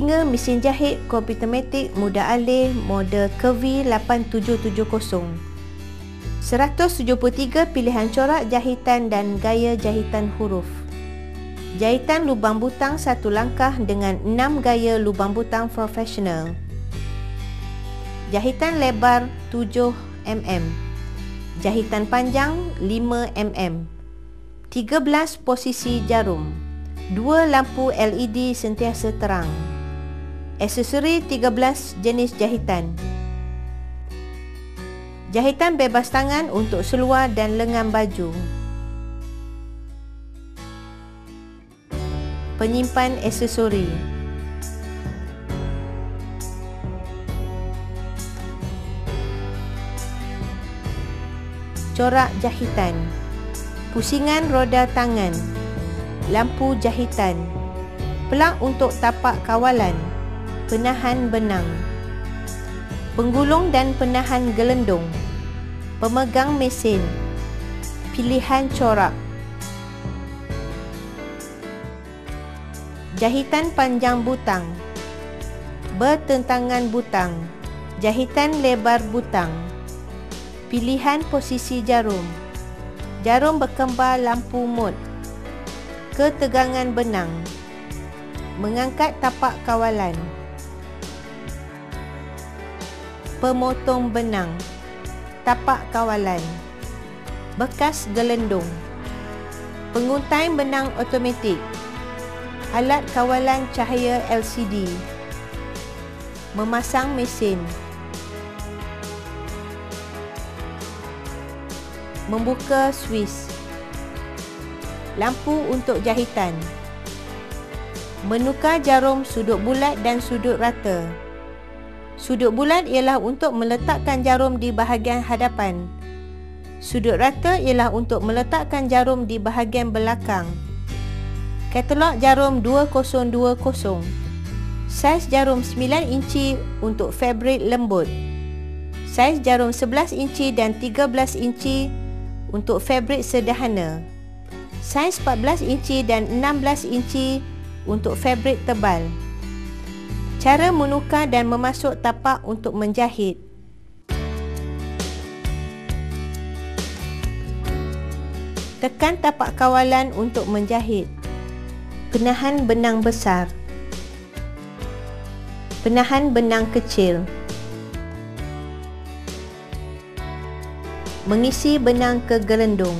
telinga mesin jahit komputermatik mudah alih model Curvy 8770. 173 pilihan corak jahitan dan gaya jahitan huruf. Jahitan lubang butang satu langkah dengan 6 gaya lubang butang profesional. Jahitan lebar 7 mm. Jahitan panjang 5 mm. 13 posisi jarum. 2 lampu LED sentiasa terang. Aksesori 13 jenis jahitan. Jahitan bebas tangan untuk seluar dan lengan baju. Penyimpan aksesori. Corak jahitan. Pusingan roda tangan. Lampu jahitan. Pelak untuk tapak kawalan. Penahan benang. Penggulung dan penahan gelendung. Pemegang mesin. Pilihan corak. Jahitan panjang butang. Bertentangan butang. Jahitan lebar butang. Pilihan posisi jarum. Jarum berkembar lampu mod. Ketegangan benang. Mengangkat tapak kawalan. Pemotong benang. Tapak kawalan. Bekas gelendung. Penguntai benang automatik. Alat kawalan cahaya LCD. Memasang mesin. Membuka swiss. Lampu untuk jahitan. Menukar jarum sudut bulat dan sudut rata. Sudut bulat ialah untuk meletakkan jarum di bahagian hadapan. Sudut rata ialah untuk meletakkan jarum di bahagian belakang. Katalog jarum 2020. Saiz jarum 9 inci untuk fabrik lembut. Saiz jarum 11 inci dan 13 inci untuk fabrik sederhana. Saiz 14 inci dan 16 inci untuk fabrik tebal. Cara menukar dan memasuk tapak untuk menjahit. Tekan tapak kawalan untuk menjahit. Penahan benang besar. Penahan benang kecil. Mengisi benang ke gelendung.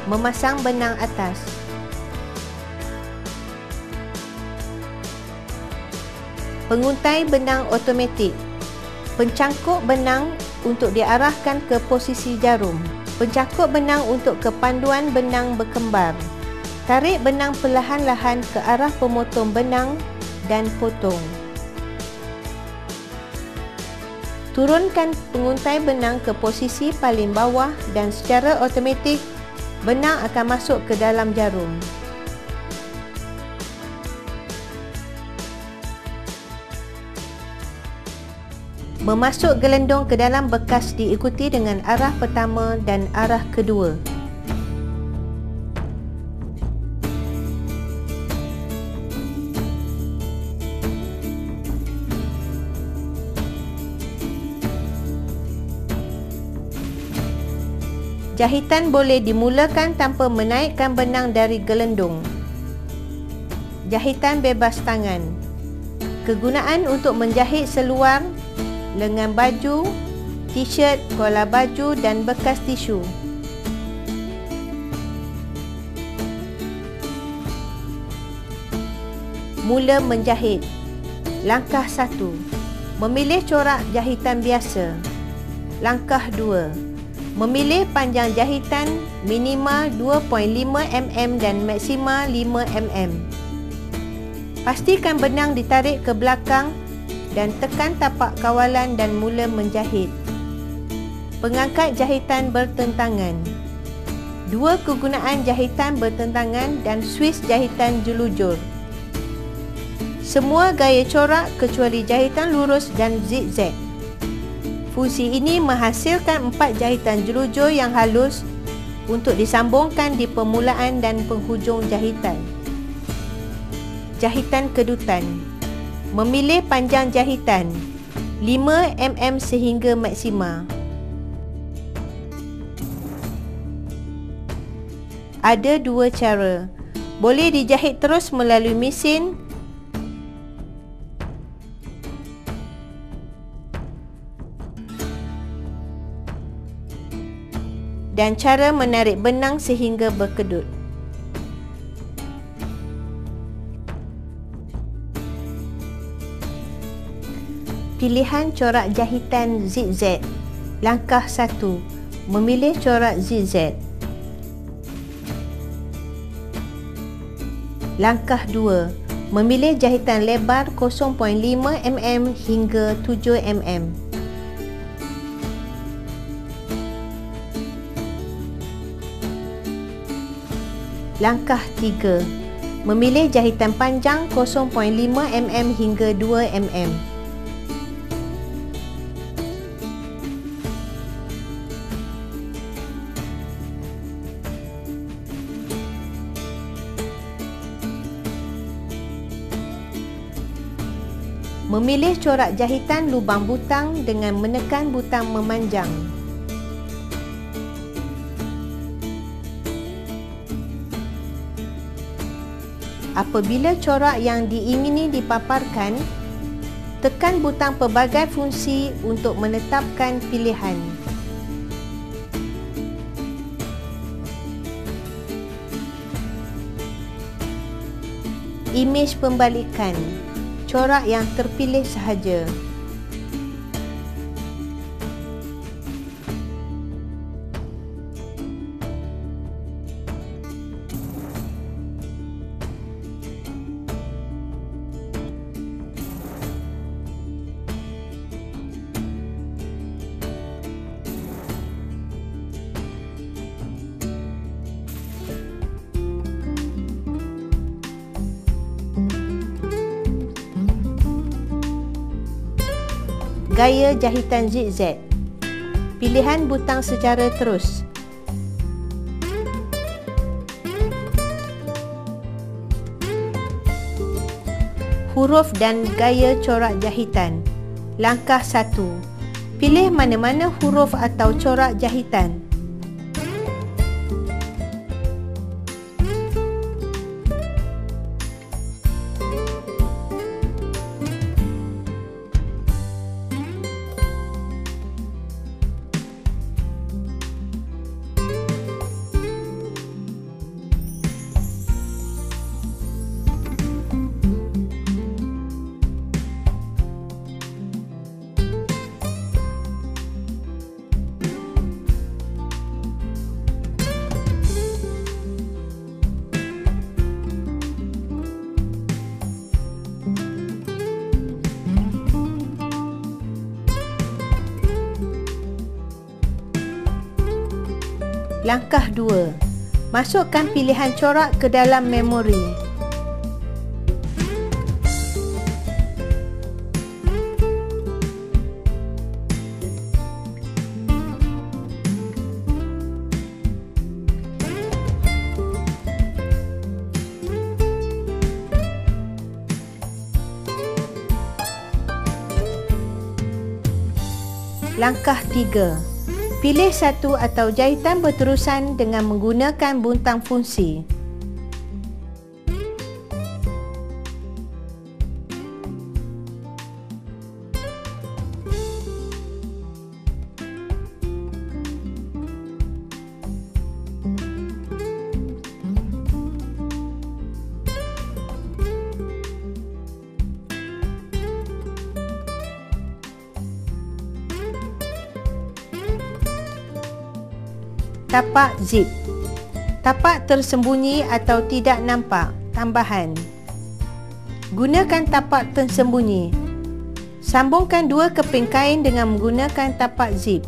Memasang benang atas. Penguntai benang automatik. Pencangkuk benang untuk diarahkan ke posisi jarum. Pencangkuk benang untuk kepanduan benang berkembar. Tarik benang perlahan-lahan ke arah pemotong benang dan potong. Turunkan penguntai benang ke posisi paling bawah dan secara automatik benang akan masuk ke dalam jarum. Memasuk gelendung ke dalam bekas diikuti dengan arah pertama dan arah kedua. Jahitan boleh dimulakan tanpa menaikkan benang dari gelendung. Jahitan bebas tangan. Kegunaan untuk menjahit seluar, lengan baju, t-shirt, kola baju dan bekas tisu. Mula menjahit. Langkah 1. Memilih corak jahitan biasa. Langkah 2. Memilih panjang jahitan minima 2.5 mm dan maksima 5 mm. Pastikan benang ditarik ke belakang dan tekan tapak kawalan dan mula menjahit. Pengangkat jahitan bertentangan. 2 kegunaan jahitan bertentangan dan swiss jahitan jelujur. Semua gaya corak kecuali jahitan lurus dan zigzag. Fungsi ini menghasilkan 4 jahitan jelujur yang halus untuk disambungkan di permulaan dan penghujung jahitan. Jahitan kedutan. Memilih panjang jahitan 5 mm sehingga maksima. Ada 2 cara. Boleh dijahit terus melalui mesin dan cara menarik benang sehingga berkedut. Pilihan corak jahitan zigzag. Langkah 1. Memilih corak zigzag. Langkah 2. Memilih jahitan lebar 0.5 mm hingga 7 mm. Langkah 3. Memilih jahitan panjang 0.5 mm hingga 2 mm. Memilih corak jahitan lubang butang dengan menekan butang memanjang. Apabila corak yang diingini dipaparkan, tekan butang pelbagai fungsi untuk menetapkan pilihan. Imej pembalikan. Corak yang terpilih sahaja. Gaya jahitan zigzag. Pilihan butang secara terus. Huruf dan gaya corak jahitan. Langkah 1. Pilih mana-mana huruf atau corak jahitan. Langkah 2. Masukkan pilihan corak ke dalam memori. Langkah 3. Pilih satu atau jahitan berterusan dengan menggunakan butang fungsi. Tapak zip. Tapak tersembunyi atau tidak nampak. Tambahan. Gunakan tapak tersembunyi. Sambungkan dua keping kain dengan menggunakan tapak zip.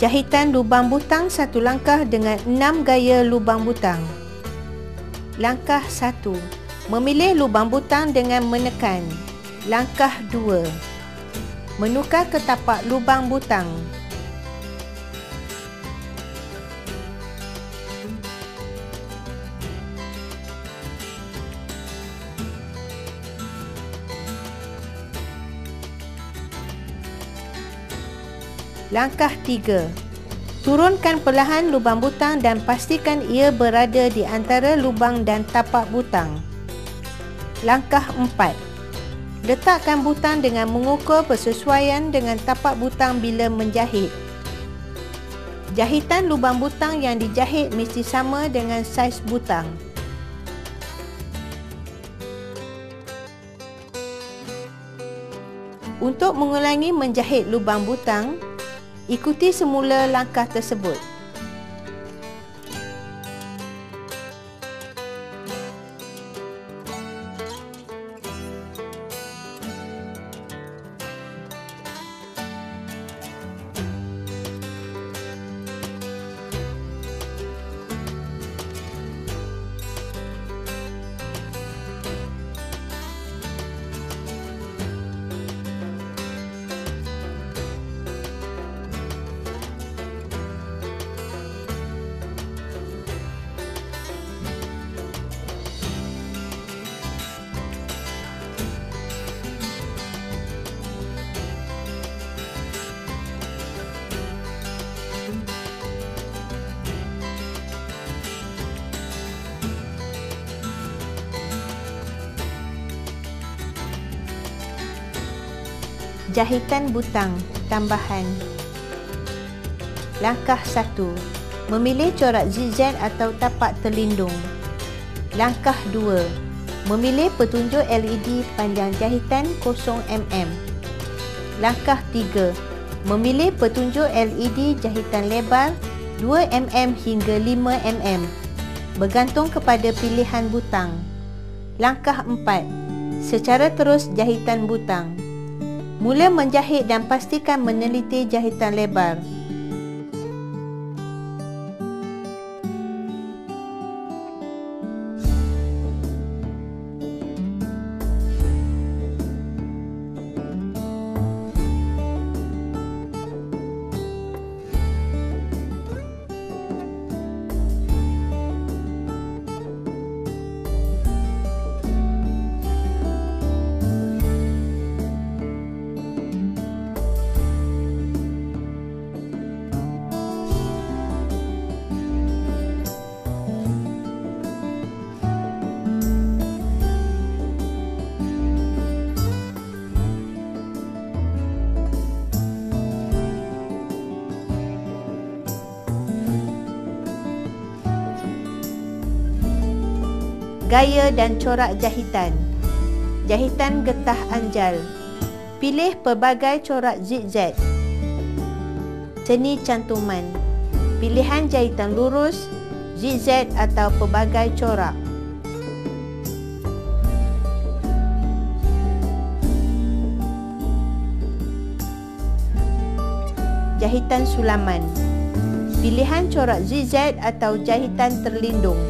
Jahitan lubang butang satu langkah dengan 6 gaya lubang butang. Langkah 1. Memilih lubang butang dengan menekan. Langkah 2. Menukar ke tapak lubang butang. Langkah 3. Turunkan perlahan lubang butang dan pastikan ia berada di antara lubang dan tapak butang. Langkah 4. Letakkan butang dengan mengukur persesuaian dengan tapak butang bila menjahit. Jahitan lubang butang yang dijahit mesti sama dengan saiz butang. Untuk mengulangi menjahit lubang butang, ikuti semula langkah tersebut. Jahitan butang tambahan. Langkah 1. Memilih corak zigzag atau tapak terlindung. Langkah 2. Memilih petunjuk LED panjang jahitan 0 mm. Langkah 3. Memilih petunjuk LED jahitan lebar 2 mm hingga 5 mm, bergantung kepada pilihan butang. Langkah 4. Secara terus jahitan butang. Mula menjahit dan pastikan meneliti jahitan lebar. Gaya dan corak jahitan. Jahitan getah anjal. Pilih pelbagai corak zigzag. Seni cantuman. Pilihan jahitan lurus, zigzag atau pelbagai corak. Jahitan sulaman. Pilihan corak zigzag atau jahitan terlindung.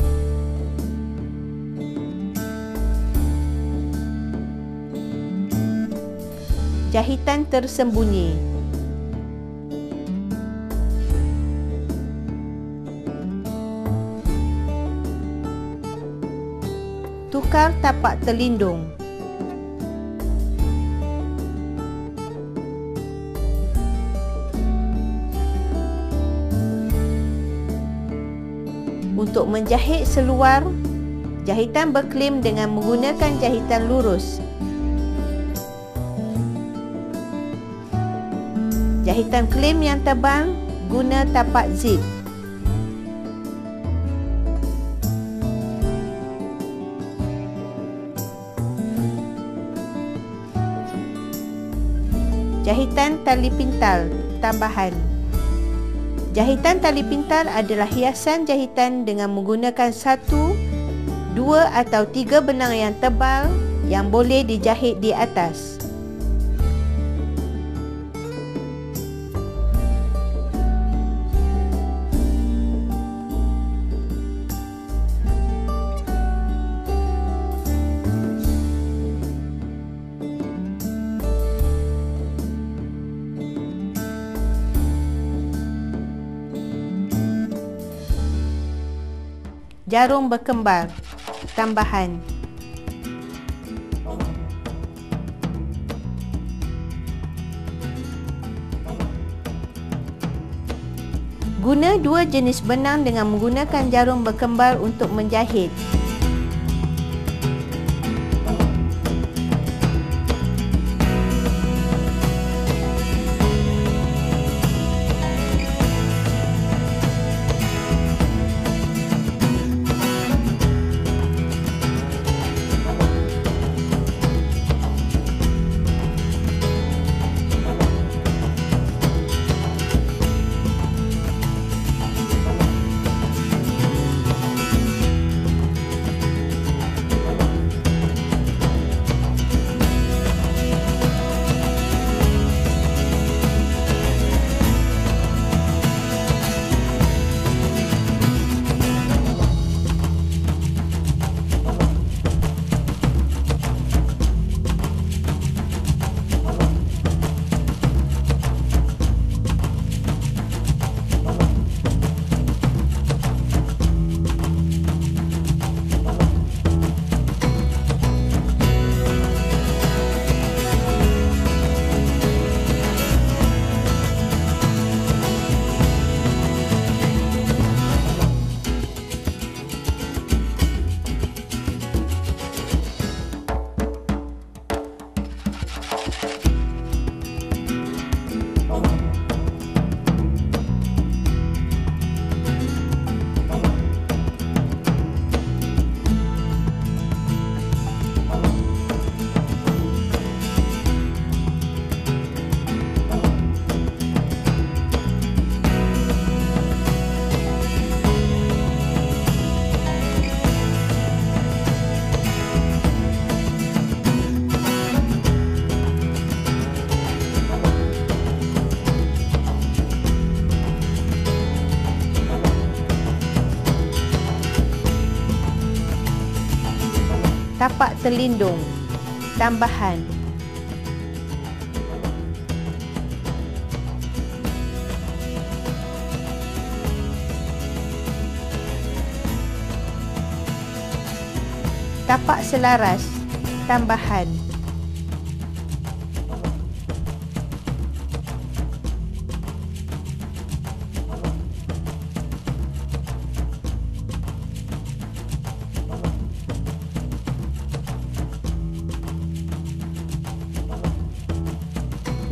Jahitan tersembunyi. Tukar tapak terlindung. Untuk menjahit seluar, jahitan berklim dengan menggunakan jahitan lurus. Jahitan klim yang tebal, guna tapak zip. Jahitan tali pintal tambahan. Jahitan tali pintal adalah hiasan jahitan dengan menggunakan 1, 2 atau 3 benang yang tebal yang boleh dijahit di atas. Jarum berkembar tambahan. Guna 2 jenis benang dengan menggunakan jarum berkembar untuk menjahit. Tapak terlindung tambahan. Tapak selaras tambahan.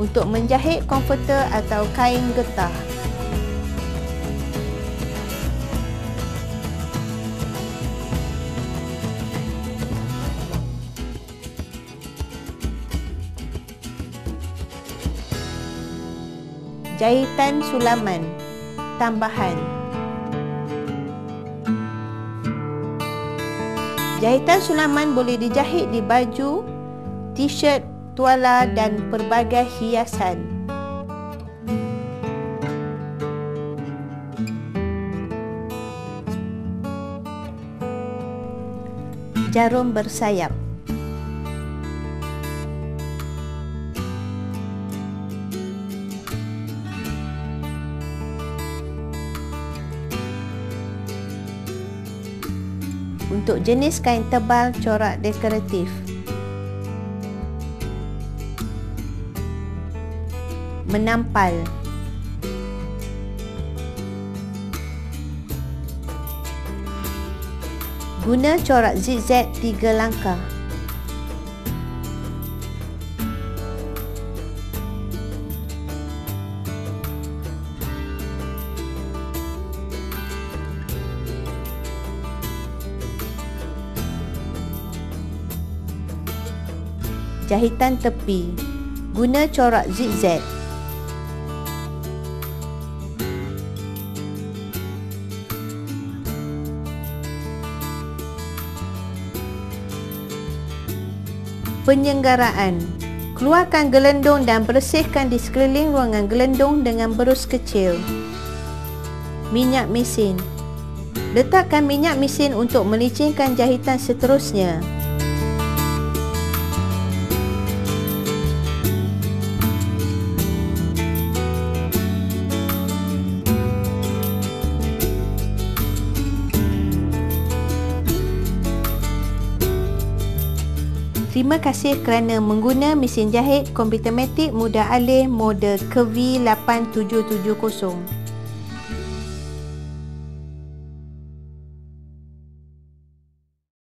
Untuk menjahit komforter atau kain getah. Jahitan sulaman tambahan. Jahitan sulaman boleh dijahit di baju, t-shirt, tuala dan pelbagai hiasan. Jarum bersayap. Untuk jenis kain tebal corak dekoratif. Menampal. Guna corak zigzag 3 langkah. Jahitan tepi. Guna corak zigzag. Penyenggaraan. Keluarkan gelendong dan bersihkan di sekeliling ruangan gelendong dengan berus kecil. Minyak mesin. Letakkan minyak mesin untuk melicinkan jahitan seterusnya. Terima kasih kerana mengguna mesin jahit komputermatik mudah alih model Curvy 8770.